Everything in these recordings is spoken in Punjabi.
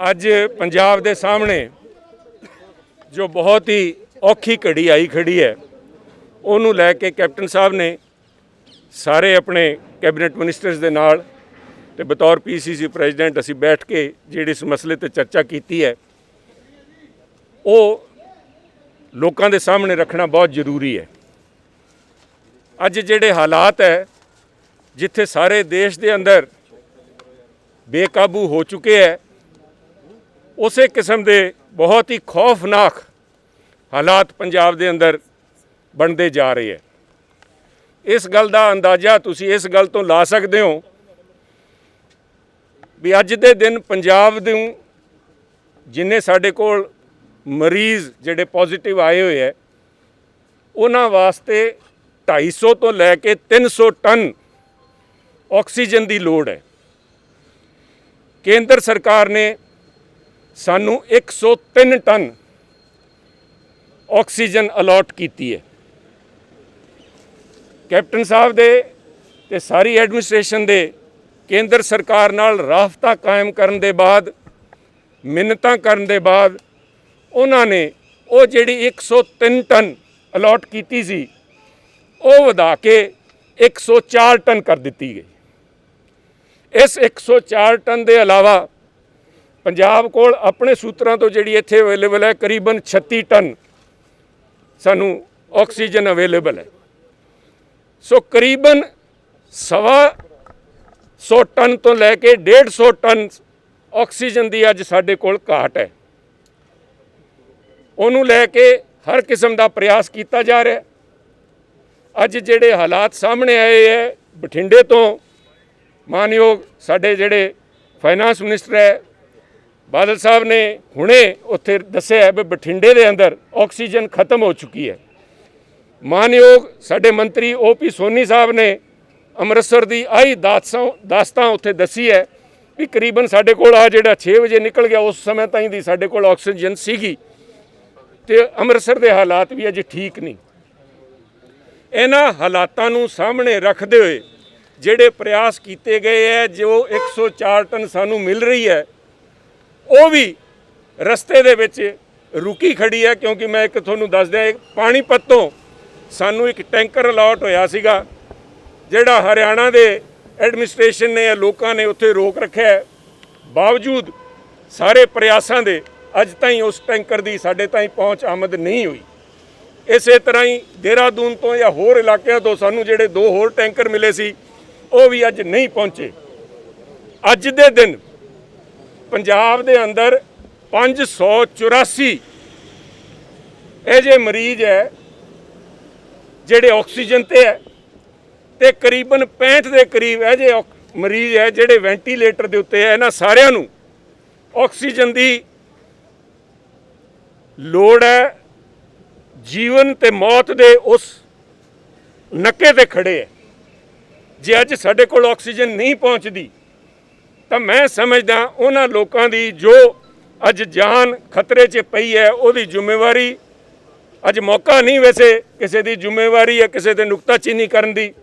ਅੱਜ ਪੰਜਾਬ ਦੇ ਸਾਹਮਣੇ ਜੋ ਬਹੁਤ ਹੀ ਔਖੀ ਘੜੀ ਆਈ ਖੜੀ ਹੈ, ਉਹਨੂੰ ਲੈ ਕੇ ਕੈਪਟਨ ਸਾਹਿਬ ਨੇ ਸਾਰੇ ਆਪਣੇ ਕੈਬਨਿਟ ਮਿਨਿਸਟਰਸ ਦੇ ਨਾਲ ਤੇ ਬਤੌਰ ਪੀਸੀਸੀ ਪ੍ਰੈਜ਼ੀਡੈਂਟ ਅਸੀਂ ਬੈਠ ਕੇ ਜਿਹੜੇ ਇਸ ਮਸਲੇ ਤੇ ਚਰਚਾ ਕੀਤੀ ਹੈ, ਉਹ ਲੋਕਾਂ ਦੇ ਸਾਹਮਣੇ ਰੱਖਣਾ ਬਹੁਤ ਜ਼ਰੂਰੀ ਹੈ। ਅੱਜ ਜਿਹੜੇ ਹਾਲਾਤ ਹੈ, ਜਿੱਥੇ ਸਾਰੇ ਦੇਸ਼ ਦੇ ਅੰਦਰ ਬੇਕਾਬੂ ਹੋ ਚੁੱਕੇ ਹੈ, ਉਸੇ ਕਿਸਮ ਦੇ ਬਹੁਤ ਹੀ ਖੌਫਨਾਕ ਹਾਲਾਤ ਪੰਜਾਬ ਦੇ ਅੰਦਰ ਬਣਦੇ ਜਾ ਰਹੇ ਹੈ। ਇਸ ਗੱਲ ਦਾ ਅੰਦਾਜ਼ਾ ਤੁਸੀਂ ਇਸ ਗੱਲ ਤੋਂ ਲਾ ਸਕਦੇ ਹੋ ਵੀ ਅੱਜ ਦੇ ਦਿਨ ਪੰਜਾਬ ਦੇ ਜਿੰਨੇ ਸਾਡੇ ਕੋਲ ਮਰੀਜ਼ ਜਿਹੜੇ ਪੋਜ਼ਿਟਿਵ ਆਏ ਹੋਏ ਹੈ, ਉਹਨਾਂ ਵਾਸਤੇ 250 ਤੋਂ ਲੈ ਕੇ 300 ਟਨ ਆਕਸੀਜਨ ਦੀ ਲੋੜ ਹੈ। ਕੇਂਦਰ ਸਰਕਾਰ ਨੇ ਸਾਨੂੰ 103 ਟਨ ਆਕਸੀਜਨ ਅਲਾਟ ਕੀਤੀ ਹੈ। ਕੈਪਟਨ ਸਾਹਿਬ ਦੇ ਤੇ ਸਾਰੀ ਐਡਮਿਨਿਸਟ੍ਰੇਸ਼ਨ ਦੇ ਕੇਂਦਰ ਸਰਕਾਰ ਨਾਲ ਰਾਬਤਾ ਕਾਇਮ ਕਰਨ ਦੇ ਬਾਅਦ, ਮਿੰਨਤਾਂ ਕਰਨ ਦੇ ਬਾਅਦ, ਉਹਨਾਂ ਨੇ ਉਹ ਜਿਹੜੀ 103 ਟਨ ਅਲਾਟ ਕੀਤੀ ਸੀ, ਉਹ ਵਧਾ ਕੇ 104 ਟਨ ਕਰ ਦਿੱਤੀ ਗਈ। ਇਸ 104 ਟਨ ਦੇ ਇਲਾਵਾ ਪੰਜਾਬ ਕੋਲ ਆਪਣੇ ਸੂਤਰਾਂ ਤੋਂ ਜਿਹੜੀ ਇੱਥੇ ਅਵੇਲੇਬਲ ਹੈ, ਕਰੀਬਨ 36 ਟਨ ਸਾਨੂੰ ਆਕਸੀਜਨ ਅਵੇਲੇਬਲ ਹੈ। ਸੋ ਕਰੀਬਨ 125 ਟਨ ਤੋਂ ਲੈ ਕੇ 150 ਟਨ ਆਕਸੀਜਨ ਦੀ ਅੱਜ ਸਾਡੇ ਕੋਲ ਘਾਟ ਹੈ। ਉਹਨੂੰ ਲੈ ਕੇ ਹਰ ਕਿਸਮ ਦਾ ਪ੍ਰਯਾਸ ਕੀਤਾ ਜਾ ਰਿਹਾ। ਅੱਜ ਜਿਹੜੇ ਹਾਲਾਤ ਸਾਹਮਣੇ ਆਏ ਹੈ, ਬਠਿੰਡੇ ਤੋਂ ਮਾਨਯੋਗ ਸਾਡੇ ਜਿਹੜੇ ਫਾਈਨਾਂਸ ਮਿਨਿਸਟਰ ਹੈ ਬਾਦਲ ਸਾਹਿਬ ਨੇ ਹੁਣੇ ਉੱਥੇ ਦੱਸਿਆ ਵੀ ਬਠਿੰਡੇ ਦੇ ਅੰਦਰ ਆਕਸੀਜਨ ਖਤਮ ਹੋ ਚੁੱਕੀ ਹੈ। ਮਾਨਯੋਗ ਸਾਡੇ ਮੰਤਰੀ OP ਸੋਨੀ ਸਾਹਿਬ ਨੇ ਅੰਮ੍ਰਿਤਸਰ ਦੀ ਆਹੀ ਦਾਸਤਾਂ ਉੱਥੇ ਦੱਸੀ ਹੈ ਵੀ ਕਰੀਬਨ ਸਾਡੇ ਕੋਲ ਆ ਜਿਹੜਾ 6 ਵਜੇ ਨਿਕਲ ਗਿਆ, ਉਸ ਸਮੇਂ ਤਾਈਂ ਦੀ ਸਾਡੇ ਕੋਲ ਆਕਸੀਜਨ ਸੀਗੀ, ਤੇ ਅੰਮ੍ਰਿਤਸਰ ਦੇ ਹਾਲਾਤ ਵੀ ਅਜੇ ਠੀਕ ਨਹੀਂ। ਇਹਨਾਂ ਹਾਲਾਤਾਂ ਨੂੰ ਸਾਹਮਣੇ ਰੱਖਦੇ ਹੋਏ ਜਿਹੜੇ ਪ੍ਰਯਾਸ ਕੀਤੇ ਗਏ ਹੈ, ਜੋ 104 ਟਨ ਸਾਨੂੰ ਮਿਲ ਰਹੀ ਹੈ, ਉਹ ਵੀ ਰਸਤੇ ਦੇ ਵਿੱਚ ਰੁਕੀ ਖੜੀ ਹੈ। ਕਿਉਂਕਿ ਮੈਂ ਇੱਕ ਤੁਹਾਨੂੰ ਦੱਸ ਦਿਆਂ, ਪਾਣੀਪਤ ਤੋਂ ਸਾਨੂੰ ਇੱਕ ਟੈਂਕਰ ਅਲਾਟ ਹੋਇਆ ਸੀਗਾ, ਜਿਹੜਾ ਹਰਿਆਣਾ ਦੇ ਐਡਮਿਨਿਸਟ੍ਰੇਸ਼ਨ ਨੇ ਜਾਂ ਲੋਕਾਂ ਨੇ ਉੱਥੇ ਰੋਕ ਰੱਖਿਆ ਹੈ। ਬਾਵਜੂਦ ਸਾਰੇ ਪ੍ਰਯਾਸਾਂ ਦੇ ਅੱਜ ਤਾਈਂ ਉਸ ਟੈਂਕਰ ਦੀ ਸਾਡੇ ਤਾਈਂ ਪਹੁੰਚ ਆਮਦ ਨਹੀਂ ਹੋਈ। ਇਸੇ ਤਰ੍ਹਾਂ ਹੀ ਦੇਹਰਾਦੂਨ ਤੋਂ ਜਾਂ ਹੋਰ ਇਲਾਕਿਆਂ ਤੋਂ ਸਾਨੂੰ ਜਿਹੜੇ 2 ਹੋਰ ਟੈਂਕਰ ਮਿਲੇ ਸੀ, ਉਹ ਵੀ ਅੱਜ ਨਹੀਂ ਪਹੁੰਚੇ। ਅੱਜ ਦੇ ਦਿਨ ਪੰਜਾਬ ਦੇ ਅੰਦਰ 584 ਇਹ ਜਿਹੇ ਮਰੀਜ਼ ਹੈ ਜਿਹੜੇ ਆਕਸੀਜਨ ਤੇ ਹੈ, ਤੇ ਕਰੀਬਨ 65 ਦੇ ਕਰੀਬ ਇਹ ਜਿਹੇ ਮਰੀਜ਼ ਹੈ ਜਿਹੜੇ ਵੈਂਟੀਲੇਟਰ ਦੇ ਉੱਤੇ ਹੈ। ਇਹਨਾਂ ਸਾਰਿਆਂ ਨੂੰ ਆਕਸੀਜਨ ਦੀ ਲੋੜ ਹੈ। ਜੀਵਨ ਤੇ ਮੌਤ ਦੇ ਉਸ ਨੱਕੇ ਤੇ ਖੜੇ ਹੈ। ਜੇ ਅੱਜ ਸਾਡੇ ਕੋਲ ਆਕਸੀਜਨ ਨਹੀਂ ਪਹੁੰਚਦੀ ਤਾਂ ਮੈਂ ਸਮਝਦਾ ਉਹਨਾਂ ਲੋਕਾਂ ਦੀ ਜੋ ਅੱਜ ਜਾਨ ਖਤਰੇ 'ਚ ਪਈ ਹੈ, ਉਹਦੀ ਜ਼ਿੰਮੇਵਾਰੀ ਅੱਜ ਮੌਕਾ ਨਹੀਂ ਵੈਸੇ ਕਿਸੇ ਦੀ ਜ਼ਿੰਮੇਵਾਰੀ ਹੈ ਕਿਸੇ ਦੇ ਨੁਕਤਾਚੀਨੀ ਕਰਨ ਦੀ,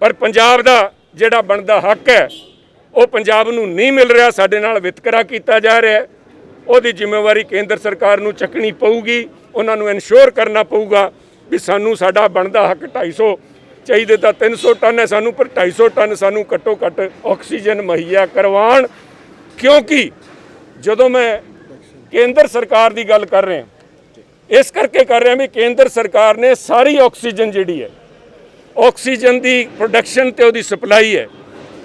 ਪਰ ਪੰਜਾਬ ਦਾ ਜਿਹੜਾ ਬਣਦਾ ਹੱਕ ਹੈ ਉਹ ਪੰਜਾਬ ਨੂੰ ਨਹੀਂ ਮਿਲ ਰਿਹਾ। ਸਾਡੇ ਨਾਲ ਵਿਤਕਰਾ ਕੀਤਾ ਜਾ ਰਿਹਾ, ਉਹਦੀ ਜ਼ਿੰਮੇਵਾਰੀ ਕੇਂਦਰ ਸਰਕਾਰ ਨੂੰ ਚੱਕਣੀ ਪਊਗੀ। ਉਹਨਾਂ ਨੂੰ ਇਨਸ਼ੋਰ ਕਰਨਾ ਪਊਗਾ ਵੀ ਸਾਨੂੰ ਸਾਡਾ ਬਣਦਾ ਹੱਕ 250 ਚਾਹੀਦੇ ਤਾਂ 300 ਟਨ ਹੈ ਸਾਨੂੰ, ਪਰ 250 ਟਨ ਸਾਨੂੰ ਘੱਟੋ ਘੱਟ ਆਕਸੀਜਨ ਮੁਹੱਈਆ ਕਰਵਾਉਣ। ਕਿਉਂਕਿ ਜਦੋਂ ਮੈਂ ਕੇਂਦਰ ਸਰਕਾਰ ਦੀ ਗੱਲ ਕਰ ਰਿਹਾ, ਇਸ ਕਰਕੇ ਕਰ ਰਿਹਾ ਵੀ ਕੇਂਦਰ ਸਰਕਾਰ ਨੇ ਸਾਰੀ ਆਕਸੀਜਨ ਜਿਹੜੀ ਹੈ, ਆਕਸੀਜਨ ਦੀ ਪ੍ਰੋਡਕਸ਼ਨ ਤੇ ਉਹਦੀ ਸਪਲਾਈ ਹੈ,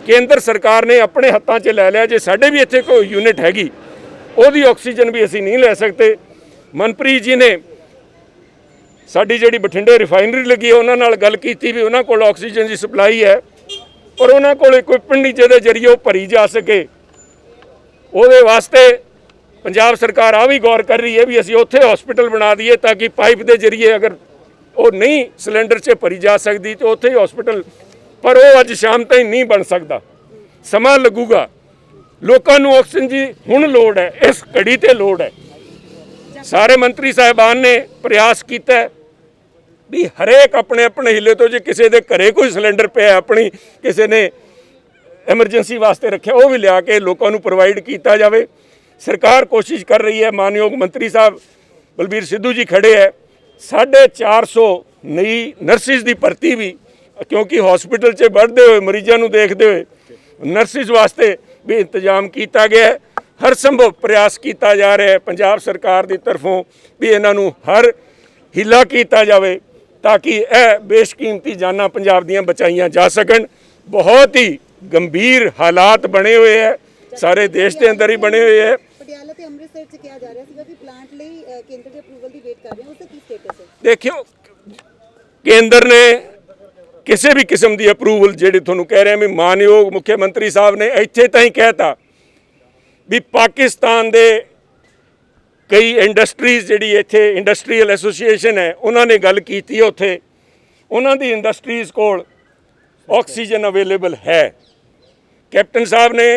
ਕੇਂਦਰ ਸਰਕਾਰ ਨੇ ਆਪਣੇ ਹੱਥਾਂ 'ਚ ਲੈ ਲਿਆ। ਜੇ ਸਾਡੇ ਵੀ ਇੱਥੇ ਕੋਈ ਯੂਨਿਟ ਹੈਗੀ, ਉਹਦੀ ਆਕਸੀਜਨ ਵੀ ਅਸੀਂ ਨਹੀਂ ਲੈ ਸਕਦੇ। ਮਨਪ੍ਰੀਤ ਜੀ ਨੇ ਸਾਡੀ ਜਿਹੜੀ ਬਠਿੰਡੇ ਰਿਫਾਈਨਰੀ ਲੱਗੀ ਹੈ, ਉਹਨਾਂ ਨਾਲ ਗੱਲ ਕੀਤੀ ਵੀ ਉਹਨਾਂ ਕੋਲ ਆਕਸੀਜਨ ਦੀ ਸਪਲਾਈ ਹੈ, ਪਰ ਉਹਨਾਂ ਕੋਲ ਇਕਵਿਪਮੈਂਟ ਨਹੀਂ ਜਿਹਦੇ ਜ਼ਰੀਏ ਉਹ ਭਰੀ ਜਾ ਸਕੇ। ਉਹਦੇ ਵਾਸਤੇ ਪੰਜਾਬ ਸਰਕਾਰ ਆ ਵੀ ਗੌਰ ਕਰ ਰਹੀ ਹੈ ਵੀ ਅਸੀਂ ਉੱਥੇ ਹਸਪੀਟਲ ਬਣਾ ਦਈਏ ਤਾਂ ਕਿ ਪਾਈਪ ਦੇ ਜ਼ਰੀਏ ਅਗਰ ਉਹ ਨਹੀਂ ਸਿਲੰਡਰ 'ਚ ਭਰੀ ਜਾ ਸਕਦੀ ਤਾਂ ਉੱਥੇ ਹੀ ਹਸਪੀਟਲ, ਪਰ ਉਹ ਅੱਜ ਸ਼ਾਮ ਤਾਈਂ ਨਹੀਂ ਬਣ ਸਕਦਾ, ਸਮਾਂ ਲੱਗੂਗਾ। ਲੋਕਾਂ ਨੂੰ ਆਕਸੀਜਨ ਦੀ ਹੁਣ ਲੋੜ ਹੈ, ਇਸ ਘੜੀ ਤੇ ਲੋੜ ਹੈ। ਸਾਰੇ ਮੰਤਰੀ ਸਾਹਿਬਾਨ ਨੇ ਪ੍ਰਯਾਸ ਕੀਤਾ ਵੀ ਹਰੇਕ ਆਪਣੇ ਆਪਣੇ ਹਿੱਲੇ ਤੋਂ, ਜੇ ਕਿਸੇ ਦੇ ਘਰੇ ਕੋਈ ਸਿਲੰਡਰ ਪਿਆ, ਆਪਣੀ ਕਿਸੇ ਨੇ ਐਮਰਜੈਂਸੀ ਵਾਸਤੇ ਰੱਖਿਆ ਉਹ ਵੀ ਲਿਆ ਕੇ ਲੋਕਾਂ ਨੂੰ ਪ੍ਰੋਵਾਈਡ ਕੀਤਾ ਜਾਵੇ। ਸਰਕਾਰ ਕੋਸ਼ਿਸ਼ ਕਰ ਰਹੀ ਹੈ, ਮਾਨਯੋਗ ਮੰਤਰੀ ਸਾਹਿਬ ਬਲਬੀਰ ਸਿੱਧੂ ਜੀ ਖੜੇ ਹੈ, 450 ਨਈ ਨਰਸਿਸ ਦੀ ਭਰਤੀ ਵੀ, ਕਿਉਂਕਿ ਹਸਪੀਟਲ 'ਚ ਵੱਧਦੇ ਹੋਏ ਮਰੀਜ਼ਾਂ ਨੂੰ ਦੇਖਦੇ ਹੋਏ ਨਰਸਿਸ ਵਾਸਤੇ ਵੀ ਇੰਤਜ਼ਾਮ ਕੀਤਾ ਗਿਆ ਹੈ। ਹਰ ਸੰਭਵ ਪ੍ਰयास ਕੀਤਾ ਜਾ ਰਿਹਾ ਹੈ ਪੰਜਾਬ ਸਰਕਾਰ ਦੀ ਤਰਫੋਂ ਵੀ ਇਹਨਾਂ ਨੂੰ ਹਰ ਹੀਲਾ ਕੀਤਾ ਜਾਵੇ ਤਾਂ ਕਿ ਇਹ ਬੇਸ਼ਕੀਮਤੀ ਜਾਨਾਂ ਪੰਜਾਬ ਦੀਆਂ ਬਚਾਈਆਂ ਜਾ ਸਕਣ। ਬਹੁਤ ਹੀ ਗੰਭੀਰ ਹਾਲਾਤ ਬਣੇ ਹੋਏ ਹੈ, ਸਾਰੇ ਦੇਸ਼ ਦੇ ਅੰਦਰ ਹੀ ਬਣੇ ਹੋਏ ਹੈ। ਪਟਿਆਲਾ ਤੇ ਅੰਮ੍ਰਿਤਸਰ 'ਚ ਕਿਹਾ ਜਾ ਰਿਹਾ ਸੀਗਾ ਕਿ ਪਲਾਂਟ ਲਈ ਕੇਂਦਰ ਦੇ ਅਪਰੂਵਲ ਦੀ ਵੇਟ ਕਰ ਰਹੇ ਹੋ, ਉਸ ਦਾ ਕੀ ਸਟੇਟਸ ਹੈ? ਦੇਖਿਓ, ਕੇਂਦਰ ਨੇ ਕਿਸੇ ਵੀ ਕਿਸਮ ਦੀ ਅਪਰੂਵਲ, ਜਿਹੜੇ ਤੁਹਾਨੂੰ ਕਹਿ ਰਹੇ ਵੀ ਮਾਨਯੋਗ ਮੁੱਖ ਮੰਤਰੀ ਸਾਹਿਬ ਨੇ ਇੱਥੇ ਤਾਂ ਹੀ ਕਹਿਤਾ ਵੀ ਪਾਕਿਸਤਾਨ ਦੇ ਕਈ ਇੰਡਸਟਰੀਜ਼, ਜਿਹੜੀ ਇੱਥੇ ਇੰਡਸਟਰੀਅਲ ਐਸੋਸੀਏਸ਼ਨ ਹੈ, ਉਹਨਾਂ ਨੇ ਗੱਲ ਕੀਤੀ ਹੈ, ਉੱਥੇ ਉਹਨਾਂ ਦੀ ਇੰਡਸਟਰੀਜ਼ ਕੋਲ ਆਕਸੀਜਨ ਅਵੇਲੇਬਲ ਹੈ। ਕੈਪਟਨ ਸਾਹਿਬ ਨੇ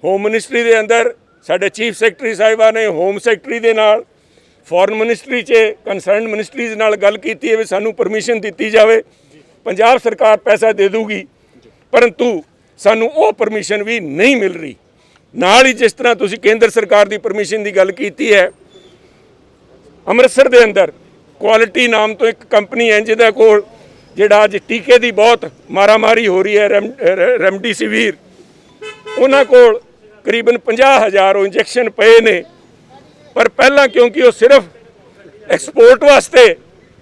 ਹੋਮ ਮਿਨਿਸਟਰੀ ਦੇ ਅੰਦਰ, ਸਾਡੇ ਚੀਫ ਸੈਕਟਰੀ ਸਾਹਿਬਾਂ ਨੇ ਹੋਮ ਸੈਕਟਰੀ ਦੇ ਨਾਲ, ਫੋਰਨ ਮਿਨਿਸਟਰੀ 'ਚ ਕੰਸਰਨਡ ਮਿਨਿਸਟਰੀਜ਼ ਨਾਲ ਗੱਲ ਕੀਤੀ ਹੈ ਵੀ ਸਾਨੂੰ ਪਰਮਿਸ਼ਨ ਦਿੱਤੀ ਜਾਵੇ। ਪੰਜਾਬ ਸਰਕਾਰ ਪੈਸਾ ਦੇ ਦੂਗੀ, ਪਰੰਤੂ ਸਾਨੂੰ ਉਹ ਪਰਮਿਸ਼ਨ ਵੀ ਨਹੀਂ ਮਿਲ ਰਹੀ। ਨਾਲ ਹੀ ਜਿਸ ਤਰ੍ਹਾਂ ਤੁਸੀਂ ਕੇਂਦਰ ਸਰਕਾਰ ਦੀ ਪਰਮਿਸ਼ਨ ਦੀ ਗੱਲ ਕੀਤੀ ਹੈ, ਅੰਮ੍ਰਿਤਸਰ ਦੇ ਅੰਦਰ ਕੁਆਲਿਟੀ ਨਾਮ ਤੋਂ ਇੱਕ ਕੰਪਨੀ ਹੈ ਜਿਹਦੇ ਕੋਲ ਜਿਹੜਾ ਅੱਜ ਟੀਕੇ ਦੀ ਬਹੁਤ ਮਾਰਾਮਾਰੀ ਹੋ ਰਹੀ ਹੈ, ਰੈਮਡੀਸਿਵੀਰ, ਉਹਨਾਂ ਕੋਲ ਕਰੀਬਨ 50,000 ਇੰਜੈਕਸ਼ਨ ਪਏ ਨੇ। ਪਰ ਪਹਿਲਾਂ ਕਿਉਂਕਿ ਉਹ ਸਿਰਫ ਐਕਸਪੋਰਟ ਵਾਸਤੇ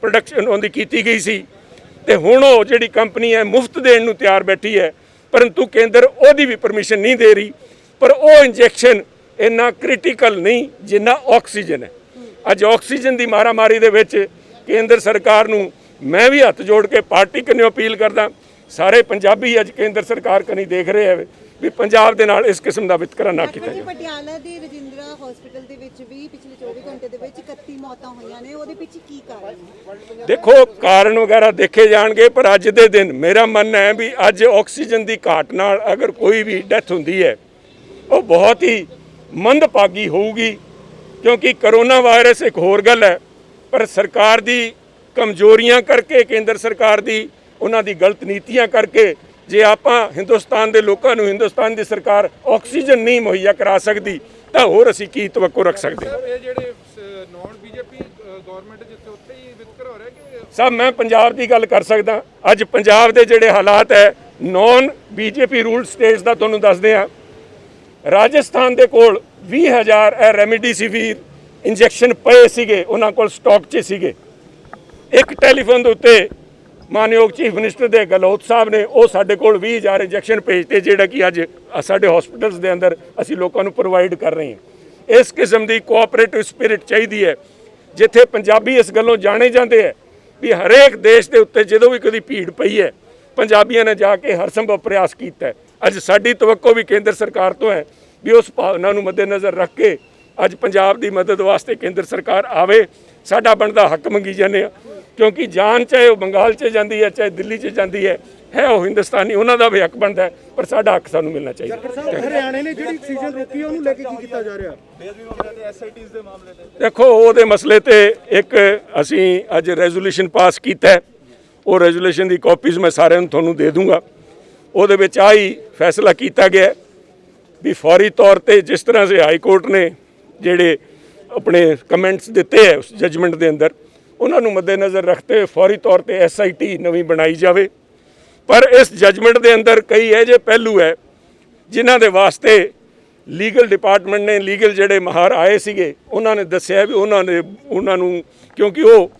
ਪ੍ਰੋਡਕਸ਼ਨ ਉਹਦੀ ਕੀਤੀ ਗਈ ਸੀ, ਤੇ ਹੁਣ ਉਹ ਜਿਹੜੀ ਕੰਪਨੀ ਹੈ ਮੁਫਤ ਦੇਣ ਨੂੰ ਤਿਆਰ ਬੈਠੀ ਹੈ, ਪਰੰਤੂ ਕੇਂਦਰ ਉਹਦੀ ਵੀ ਪਰਮਿਸ਼ਨ ਨਹੀਂ ਦੇ ਰਹੀ। ਪਰ ਉਹ ਇੰਜੈਕਸ਼ਨ ਇੰਨਾ ਕ੍ਰਿਟੀਕਲ ਨਹੀਂ ਜਿੰਨਾ ਆਕਸੀਜਨ ਹੈ। ਅੱਜ ਆਕਸੀਜਨ ਦੀ ਮਾਰਾਮਾਰੀ ਦੇ ਵਿੱਚ ਕੇਂਦਰ ਸਰਕਾਰ ਨੂੰ ਮੈਂ ਵੀ ਹੱਥ ਜੋੜ ਕੇ ਪਾਰਟੀ ਕਨਿਓ ਅਪੀਲ ਕਰਦਾ, ਸਾਰੇ ਪੰਜਾਬੀ ਅੱਜ ਕੇਂਦਰ ਸਰਕਾਰ ਕਨੀ ਦੇਖ ਰਹੇ ਹੈ ਵੀ ਪੰਜਾਬ ਦੇ ਨਾਲ ਇਸ ਕਿਸਮ ਦਾ ਵਿਤਕਰਾ ਨਾ ਕੀਤਾ ਜਾਵੇ। ਪਟਿਆਲਾ ਦੇ ਰਜਿੰਦਰਾ ਹਸਪੀਟਲ ਦੇ ਵਿੱਚ ਵੀ ਪਿਛਲੇ 24 ਘੰਟੇ ਦੇ ਵਿੱਚ 31 ਮੌਤਾਂ ਹੋਈਆਂ ਨੇ, ਉਹਦੇ ਪਿੱਛੇ ਕੀ ਕਾਰਨ ਹੈ? ਦੇਖੋ, ਕਾਰਨ ਵਗੈਰਾ ਦੇਖੇ ਜਾਣਗੇ, ਪਰ ਅੱਜ ਦੇ ਦਿਨ ਮੇਰਾ ਮੰਨਣਾ ਹੈ ਵੀ ਅੱਜ ਆਕਸੀਜਨ ਦੀ ਘਾਟ ਨਾਲ ਅਗਰ ਕੋਈ ਵੀ ਡੈਥ ਹੁੰਦੀ ਹੈ ਉਹ ਬਹੁਤ ਹੀ ਮੰਦਭਾਗੀ ਹੋਊਗੀ, ਕਿਉਂਕਿ ਕਰੋਨਾ ਵਾਇਰਸ ਇੱਕ ਹੋਰ ਗੱਲ ਹੈ, ਪਰ ਸਰਕਾਰ ਦੀ ਕਮਜ਼ੋਰੀਆਂ ਕਰਕੇ, ਕੇਂਦਰ ਸਰਕਾਰ ਦੀ ਉਹਨਾਂ ਦੀ ਗਲਤ ਨੀਤੀਆਂ ਕਰਕੇ, ਜੇ ਆਪਾਂ ਹਿੰਦੁਸਤਾਨ ਦੇ ਲੋਕਾਂ ਨੂੰ, ਹਿੰਦੁਸਤਾਨ ਦੀ ਸਰਕਾਰ ਆਕਸੀਜਨ ਨਹੀਂ ਮੁਹੱਈਆ ਕਰਾ ਸਕਦੀ ਤਾਂ ਹੋਰ ਅਸੀਂ ਕੀ ਤਵੱਕੋ ਰੱਖ ਸਕਦੇ ਹਾਂ? ਇਹ ਜਿਹੜੇ ਨੌਨ ਬੀਜੇਪੀ ਗਵਰਨਮੈਂਟ ਜਿੱਥੇ ਉੱਥੇ ਹੀ ਵਿਤਕਰਾ ਹੋ ਰਿਹਾ ਕਿ ਸਭ ਮੈਂ ਪੰਜਾਬ ਦੀ ਗੱਲ ਕਰ ਸਕਦਾ। ਅੱਜ ਪੰਜਾਬ ਦੇ ਜਿਹੜੇ ਹਾਲਾਤ ਹੈ, ਨੌਨ ਬੀਜੇਪੀ ਰੂਲਡ ਸਟੇਟਸ ਦਾ ਤੁਹਾਨੂੰ ਦੱਸਦੇ ਹਾਂ। ਰਾਜਸਥਾਨ ਦੇ ਕੋਲ 20,000 ਰੈਮਡੀਸਿਵੀਰ ਇੰਜੈਕਸ਼ਨ ਪਏ ਸੀਗੇ, ਉਹਨਾਂ ਕੋਲ ਸਟਾਕ 'ਚ ਸੀਗੇ। ਇੱਕ ਟੈਲੀਫੋਨ ਦੇ ਉੱਤੇ ਮਾਨਯੋਗ ਚੀਫ ਮਿਨਿਸਟਰ ਦੇ ਗਹਿਲੋਤ ਸਾਹਿਬ ਨੇ ਉਹ ਸਾਡੇ ਕੋਲ 20,000 ਇੰਜੈਕਸ਼ਨ ਭੇਜਤੇ, ਜਿਹੜਾ ਕਿ ਅੱਜ ਸਾਡੇ ਹਸਪੀਟਲਸ ਦੇ ਅੰਦਰ ਅਸੀਂ ਲੋਕਾਂ ਨੂੰ ਪ੍ਰੋਵਾਈਡ ਕਰ ਰਹੇ ਹਾਂ। ਇਸ ਕਿਸਮ ਦੀ ਕੋਆਪਰੇਟਿਵ ਸਪਿਰਿਟ ਚਾਹੀਦੀ ਹੈ, ਜਿੱਥੇ ਪੰਜਾਬੀ ਇਸ ਗੱਲੋਂ ਜਾਣੇ ਜਾਂਦੇ ਹੈ ਵੀ ਹਰੇਕ ਦੇਸ਼ ਦੇ ਉੱਤੇ ਜਦੋਂ ਵੀ ਕਦੀ ਭੀੜ ਪਈ ਹੈ, ਪੰਜਾਬੀਆਂ ਨੇ ਜਾ ਕੇ ਹਰ ਸੰਭਵ ਪ੍ਰयास ਕੀਤਾ ਹੈ। ਅੱਜ ਸਾਡੀ ਤਵੱਕੋ ਵੀ ਕੇਂਦਰ ਸਰਕਾਰ ਤੋਂ ਹੈ ਵੀ ਉਸ ਭਾਵਨਾ ਨੂੰ ਮੱਦੇਨਜ਼ਰ ਰੱਖ ਕੇ ਅੱਜ ਪੰਜਾਬ ਦੀ ਮਦਦ ਵਾਸਤੇ ਕੇਂਦਰ ਸਰਕਾਰ ਆਵੇ। ਸਾਡਾ ਬਣਦਾ ਹੱਕ ਮੰਗੀ ਜਾਂਦੇ ਆ, ਕਿਉਂਕਿ ਜਾਨ ਚਾਹੇ ਉਹ ਬੰਗਾਲ 'ਚ ਜਾਂਦੀ ਹੈ, ਚਾਹੇ ਦਿੱਲੀ 'ਚ ਜਾਂਦੀ ਹੈ ਉਹ ਹਿੰਦੁਸਤਾਨੀ, ਉਹਨਾਂ ਦਾ ਵੀ ਹੱਕ ਬਣਦਾ ਹੈ, ਪਰ ਸਾਡਾ ਹੱਕ ਸਾਨੂੰ ਮਿਲਣਾ ਚਾਹੀਦਾ। ਹਰਿਆਣੇ ਨੇ ਜਿਹੜੀ ਆਕਸੀਜਨ ਰੋਕੀ ਉਹਨੂੰ ਲੈ ਕੇ ਕੀ ਕੀਤਾ ਜਾ ਰਿਹਾ? ਐਸਆਈਟੀਜ਼ ਦੇ ਮਾਮਲੇ ਤੇ ਦੇਖੋ, ਉਹਦੇ ਮਸਲੇ ਤੇ ਇੱਕ ਅਸੀਂ ਅੱਜ ਰੈਜ਼ੋਲੂਸ਼ਨ ਪਾਸ ਕੀਤਾ ਹੈ, ਉਹ ਰੈਜ਼ੋਲੂਸ਼ਨ ਦੀ ਕਾਪੀਜ਼ ਮੈਂ ਸਾਰਿਆਂ ਨੂੰ ਤੁਹਾਨੂੰ ਦੇ ਦੂੰਗਾ। ਉਹਦੇ ਵਿੱਚ ਆਹੀ ਫੈਸਲਾ ਕੀਤਾ ਗਿਆ ਵੀ ਫੌਰੀ ਤੌਰ ਤੇ ਜਿਸ ਤਰ੍ਹਾਂ ਸੇ ਹਾਈ ਕੋਰਟ ਨੇ ਜਿਹੜੇ ਆਪਣੇ ਕਮੈਂਟਸ ਦਿੱਤੇ ਹੈ ਉਸ ਜਜਮੈਂਟ ਦੇ ਅੰਦਰ, ਉਹਨਾਂ ਨੂੰ ਮੱਦੇਨਜ਼ਰ ਰੱਖਦੇ ਹੋਏ ਫੌਰੀ ਤੌਰ ਤੇ ਐਸਆਈਟੀ ਨਵੀਂ ਬਣਾਈ ਜਾਵੇ। ਪਰ ਇਸ ਜਜਮੈਂਟ ਦੇ ਅੰਦਰ ਕਈ ਇਹ ਜਿਹੇ ਪਹਿਲੂ ਹੈ ਜਿਨ੍ਹਾਂ ਦੇ ਵਾਸਤੇ ਲੀਗਲ ਡਿਪਾਰਟਮੈਂਟ ਨੇ, ਲੀਗਲ ਜਿਹੜੇ ਮਾਹਰ ਆਏ ਸੀਗੇ, ਉਹਨਾਂ ਨੇ ਦੱਸਿਆ ਵੀ ਉਹਨਾਂ ਨੂੰ ਕਿਉਂਕਿ ਉਹ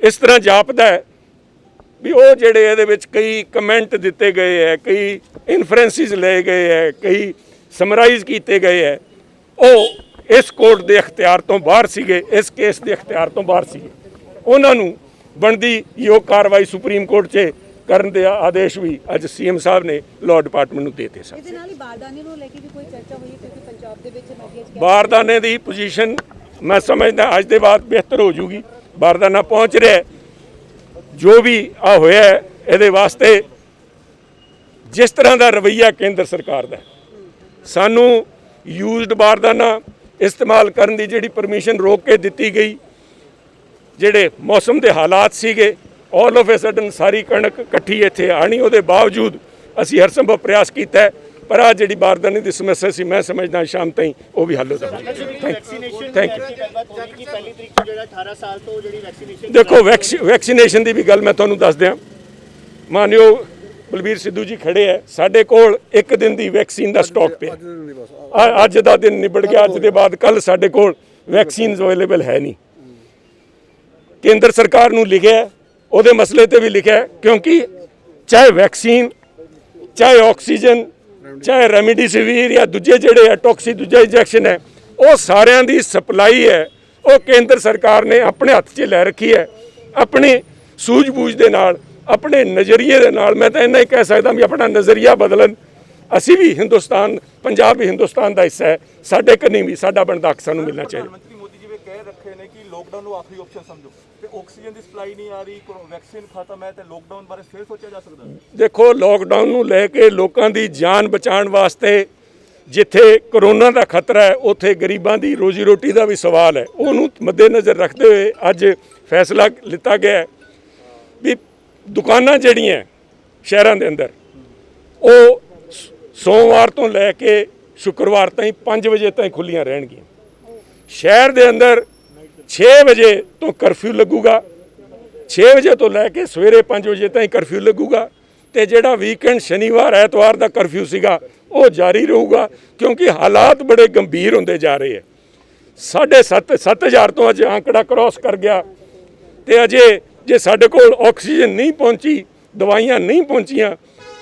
ਇਸ ਤਰ੍ਹਾਂ ਜਾਪਦਾ ਹੈ ਵੀ ਉਹ ਜਿਹੜੇ ਇਹਦੇ ਵਿੱਚ ਕਈ ਕਮੈਂਟ ਦਿੱਤੇ ਗਏ ਹੈ, ਕਈ ਇਨਫਰੈਂਸਿਸ ਲਏ ਗਏ ਹੈ, ਕਈ ਸਮਰਾਈਜ਼ ਕੀਤੇ ਗਏ ਹੈ, ਉਹ ਇਸ ਕੋਰਟ ਦੇ ਅਖਤਿਆਰ ਤੋਂ ਬਾਹਰ ਸੀਗੇ, ਇਸ ਕੇਸ ਦੇ ਅਖਤਿਆਰ ਤੋਂ ਬਾਹਰ ਸੀਗੇ। ਉਹਨਾਂ ਨੂੰ ਬਣਦੀ ਯੋਗ ਕਾਰਵਾਈ ਸੁਪਰੀਮ ਕੋਰਟ 'ਚ ਕਰਨ ਦੇ ਆਦੇਸ਼ ਵੀ ਅੱਜ ਸੀਐਮ ਸਾਹਿਬ ਨੇ ਲਾਅ ਡਿਪਾਰਟਮੈਂਟ ਨੂੰ ਦੇਤੇ ਸਨ। ਇਹਦੇ ਨਾਲ ਹੀ ਬਾਰਦਾਨੇ ਨੂੰ ਲੈ ਕੇ ਵੀ ਕੋਈ ਚਰਚਾ ਹੋਈ, ਕਿਉਂਕਿ ਪੰਜਾਬ ਦੇ ਵਿੱਚ ਮੀਡੀਆ 'ਚ ਬਾਰਦਾਨੇ ਦੀ ਪੋਜੀਸ਼ਨ ਮੈਂ ਸਮਝਦਾ ਅੱਜ ਦੇ ਬਾਅਦ ਬਿਹਤਰ ਹੋ ਜੂਗੀ। ਬਾਰਦਾਨਾ ਪਹੁੰਚ ਰਿਹਾ, ਜੋ ਵੀ ਆ ਹੋਇਆ ਇਹਦੇ ਵਾਸਤੇ ਜਿਸ ਤਰ੍ਹਾਂ ਦਾ ਰਵੱਈਆ ਕੇਂਦਰ ਸਰਕਾਰ ਦਾ, ਸਾਨੂੰ ਯੂਜ਼ਡ ਬਾਰਦਾਨਾ ਇਸਤੇਮਾਲ ਕਰਨ ਦੀ ਜਿਹੜੀ ਪਰਮਿਸ਼ਨ ਰੋਕ ਕੇ ਦਿੱਤੀ ਗਈ, ਜਿਹੜੇ ਮੌਸਮ ਦੇ ਹਾਲਾਤ ਸੀਗੇ, ਆਲ ਆਫ ਅ ਸਡਨ ਸਾਰੀ ਕਣਕ ਇਕੱਠੀ ਇੱਥੇ ਆਣੀ, ਉਹਦੇ ਬਾਵਜੂਦ ਅਸੀਂ ਹਰ ਸੰਭਵ ਪ੍ਰਯਾਸ ਕੀਤਾ ਹੈ, ਪਰ ਆ ਜਿਹੜੀ ਬਾਰਦਾਨੇ ਦੀ ਸਮੱਸਿਆ ਸੀ ਮੈਂ ਸਮਝਦਾ ਸ਼ਾਮ ਤਾਈਂ ਉਹ ਵੀ ਹੱਲ ਹੋ ਜਾਵੇਗੀ। Thank you. ਪਹਿਲੀ ਤਰੀਕ ਤੋਂ ਜਿਹੜਾ 18 ਸਾਲ ਤੋਂ ਜਿਹੜੀ ਵੈਕਸੀਨੇਸ਼ਨ ਦੇਖੋ ਵੈਕਸੀਨੇਸ਼ਨ ਦੀ ਵੀ ਗੱਲ ਮੈਂ ਤੁਹਾਨੂੰ ਦੱਸ ਦਿਆਂ। ਮਾਨਯੋਗ ਬਲਬੀਰ ਸਿੱਧੂ ਜੀ ਖੜੇ ਹੈ, ਸਾਡੇ ਕੋਲ ਇੱਕ ਦਿਨ ਦੀ ਵੈਕਸੀਨ ਦਾ ਸਟਾਕ ਪਿਆ। ਅੱਜ ਦਾ ਦਿਨ ਨਿਬੜ ਗਿਆ, ਅੱਜ ਦੇ ਬਾਅਦ ਕੱਲ ਸਾਡੇ ਕੋਲ ਵੈਕਸੀਨ ਅਵੇਲੇਬਲ ਹੈ ਨਹੀਂ। ਕੇਂਦਰ ਸਰਕਾਰ ਨੂੰ ਲਿਖਿਆ, ਉਹਦੇ ਮਸਲੇ ਤੇ ਵੀ ਲਿਖਿਆ, ਕਿਉਂਕਿ ਚਾਹੇ ਵੈਕਸੀਨ, ਚਾਹੇ ਆਕਸੀਜਨ, ਚਾਹੇ ਰੈਮਡੀਸਿਵਿਰ ਜਾਂ ਦੂਜੇ ਜਿਹੜੇ ਹੈ ਟੌਕਸੀ ਦੂਜਾ ਇੰਜੈਕਸ਼ਨ ਹੈ, ਉਹ ਸਾਰਿਆਂ ਦੀ ਸਪਲਾਈ ਹੈ ਉਹ ਕੇਂਦਰ ਸਰਕਾਰ ਨੇ ਆਪਣੇ ਹੱਥ 'ਚ ਲੈ ਰੱਖੀ ਹੈ। ਆਪਣੀ ਸੂਝ-ਬੂਝ ਦੇ ਨਾਲ, ਆਪਣੇ ਨਜ਼ਰੀਏ ਦੇ ਨਾਲ, ਮੈਂ ਤਾਂ ਇੰਨਾ ਹੀ ਕਹਿ ਸਕਦਾ ਵੀ ਆਪਣਾ ਨਜ਼ਰੀਆ ਬਦਲਣ। ਅਸੀਂ ਵੀ ਹਿੰਦੁਸਤਾਨ, ਪੰਜਾਬ ਵੀ ਹਿੰਦੁਸਤਾਨ ਦਾ ਹਿੱਸਾ ਹੈ, ਸਾਡੇ ਕੰਨੀ ਵੀ ਸਾਡਾ ਬਣਦਾ ਹੱਕ ਸਾਨੂੰ ਮਿਲਣਾ ਚਾਹੀਦਾ। ਪ੍ਰਧਾਨ ਮੰਤਰੀ ਮੋਦੀ ਜੀ ਨੇ ਕਹਿ ਰੱਖੇ ਨੇ ਕਿ ਲੋਕਡਾਊਨ ਨੂੰ ਆਖਰੀ ਆਪਸ਼ਨ ਸਮਝੋ, ਤੇ ਆਕਸੀਜਨ ਦੀ ਸਪਲਾਈ ਨਹੀਂ ਆ ਰਹੀ, ਵੈਕਸੀਨ ਖਤਮ ਹੈ, ਤੇ ਲੋਕਡਾਊਨ ਬਾਰੇ ਫਿਰ ਸੋਚਿਆ ਜਾ ਸਕਦਾ। ਦੇਖੋ ਲੋਕਡਾਊਨ ਨੂੰ ਲੈ ਕੇ ਲੋਕਾਂ ਦੀ ਜਾਨ ਬਚਾਉਣ ਵਾਸਤੇ ਜਿੱਥੇ ਕਰੋਨਾ ਦਾ ਖਤਰਾ ਹੈ ਉੱਥੇ ਗਰੀਬਾਂ ਦੀ ਰੋਜੀ ਰੋਟੀ ਦਾ ਵੀ ਸਵਾਲ ਹੈ, ਉਹਨੂੰ ਮੱਦੇਨਜ਼ਰ ਰੱਖਦੇ ਹੋਏ ਅੱਜ ਫੈਸਲਾ ਲਿੱਤਾ ਗਿਆ ਹੈ ਵੀ ਦੁਕਾਨਾਂ ਜਿਹੜੀਆਂ ਸ਼ਹਿਰਾਂ ਦੇ ਅੰਦਰ ਉਹ ਸੋਮਵਾਰ ਤੋਂ ਲੈ ਕੇ ਸ਼ੁੱਕਰਵਾਰ ਤਾਈਂ 5 ਵਜੇ ਤਾਈਂ ਖੁੱਲੀਆਂ ਰਹਿਣਗੀਆਂ। ਸ਼ਹਿਰ ਦੇ ਅੰਦਰ 6 ਵਜੇ ਤੋਂ ਕਰਫਿਊ ਲੱਗੂਗਾ, 6 ਵਜੇ ਤੋਂ ਲੈ ਕੇ ਸਵੇਰੇ 5 ਵਜੇ ਤਾਈਂ ਕਰਫਿਊ ਲੱਗੂਗਾ, ਤੇ ਜਿਹੜਾ ਵੀਕਐਂਡ ਸ਼ਨੀਵਾਰ ਐਤਵਾਰ ਦਾ ਕਰਫਿਊ ਸੀਗਾ ਉਹ ਜਾਰੀ ਰਹੂਗਾ, ਕਿਉਂਕਿ ਹਾਲਾਤ ਬੜੇ ਗੰਭੀਰ ਹੁੰਦੇ ਜਾ ਰਹੇ ਹੈ। 7,500 ਤੋਂ ਅੱਜ ਆંકੜਾ ਕ੍ਰਾਸ ਕਰ ਗਿਆ, ਤੇ ਅਜੇ ਜੇ ਸਾਡੇ ਕੋਲ ਆਕਸੀਜਨ ਨਹੀਂ ਪਹੁੰਚੀ, ਦਵਾਈਆਂ ਨਹੀਂ ਪਹੁੰਚੀਆਂ,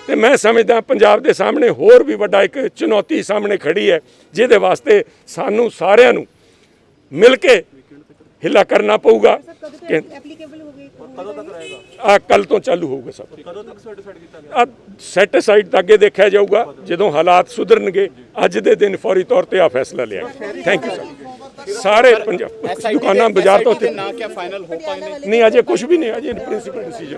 ਤੇ ਮੈਂ ਸਮਝਦਾ ਪੰਜਾਬ ਦੇ ਸਾਹਮਣੇ ਹੋਰ ਵੀ ਵੱਡਾ ਇੱਕ ਚੁਣੌਤੀ ਸਾਹਮਣੇ ਖੜੀ ਹੈ, ਜਿਹਦੇ ਵਾਸਤੇ ਸਾਨੂੰ ਸਾਰਿਆਂ ਨੂੰ ਮਿਲ ਕੇ ਹਿੱਲਾ ਕਰਨਾ ਪਊਗਾ। ਐਪਲੀਕੇਬਲ ਹੋ ਗਈ ਕਦੋਂ ਤੱਕ ਰਹੇਗਾ? ਆ ਕੱਲ ਤੋਂ ਚਾਲੂ ਹੋਊਗਾ ਸਭ। ਕਦੋਂ ਤੱਕ ਸਰਟੀਫਾਈਡ ਕੀਤਾ ਗਿਆ? ਆ ਸੈਟ ਸਾਈਡ ਤੱਕ ਅੱਗੇ ਦੇਖਿਆ ਜਾਊਗਾ, ਜਦੋਂ ਹਾਲਾਤ ਸੁਧਰਨਗੇ। ਅੱਜ ਦੇ ਦਿਨ ਫੌਰੀ ਤੌਰ ਤੇ ਆ ਫੈਸਲਾ ਲਿਆ। Thank you sir. ਸਾਰੇ ਪੰਜਾਬ ਦੁਕਾਨਾਂ ਬਾਜ਼ਾਰ ਤੋਂ ਨਾ ਕਿਆ ਫਾਈਨਲ ਹੋ ਪਾਏ ਨੇ? ਨਹੀਂ, ਅਜੇ ਕੁਝ ਵੀ ਨਹੀਂ, ਅਜੇ ਪ੍ਰਿੰਸੀਪਲ ਡਿਸੀਜਨ